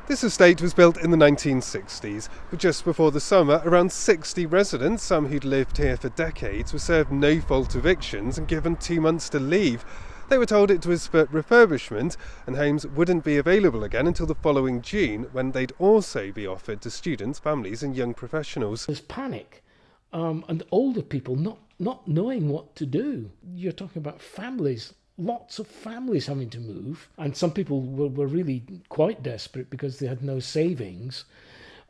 This estate was built in the 1960s, but just before the summer, around 60 residents, some who'd lived here for decades, were served no-fault evictions and given 2 months to leave. They were told it was for refurbishment and homes wouldn't be available again until the following June, when they'd also be offered to students, families and young professionals. There's panic, and older people not knowing what to do. You're talking about families, lots of families having to move, and some people were really quite desperate because they had no savings,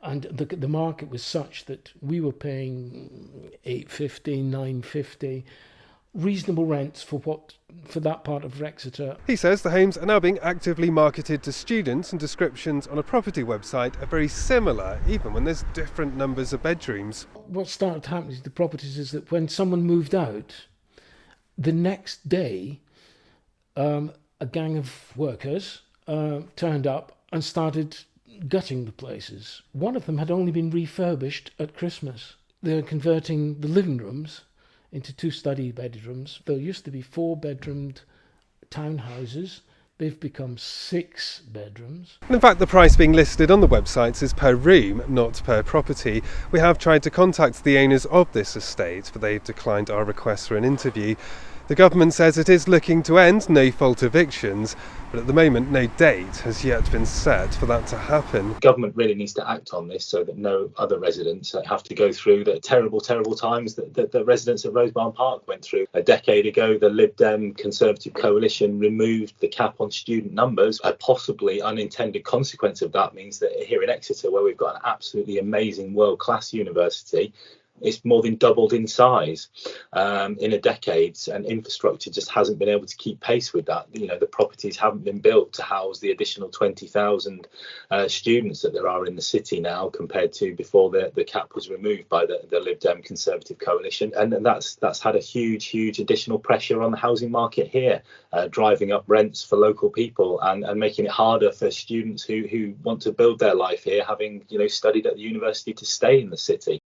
and the market was such that we were paying £8.50, £9.50, reasonable rents for that part of Wrexeter. He says the homes are now being actively marketed to students, and descriptions on a property website are very similar, even when there's different numbers of bedrooms. What started happening to the properties is that when someone moved out, the next day a gang of workers turned up and started gutting the places. One of them had only been refurbished at Christmas. They were converting the living rooms into 2 study bedrooms. There used to be 4-bedroomed townhouses. They've become 6 bedrooms. In fact, the price being listed on the websites is per room, not per property. We have tried to contact the owners of this estate, but they've declined our request for an interview. The government says it is looking to end no-fault evictions, but at the moment no date has yet been set for that to happen. The government really needs to act on this so that no other residents have to go through the terrible times that the residents at Rosebarn Park went through. A decade ago, the Lib Dem Conservative Coalition removed the cap on student numbers. A possibly unintended consequence of that means that here in Exeter, where we've got an absolutely amazing world-class university, it's more than doubled in size in a decade, and infrastructure just hasn't been able to keep pace with that. You know, the properties haven't been built to house the additional 20,000 students that there are in the city now, compared to before the cap was removed by the Lib Dem Conservative Coalition, and that's had a huge additional pressure on the housing market here, driving up rents for local people and making it harder for students who want to build their life here, having studied at the university, to stay in the city.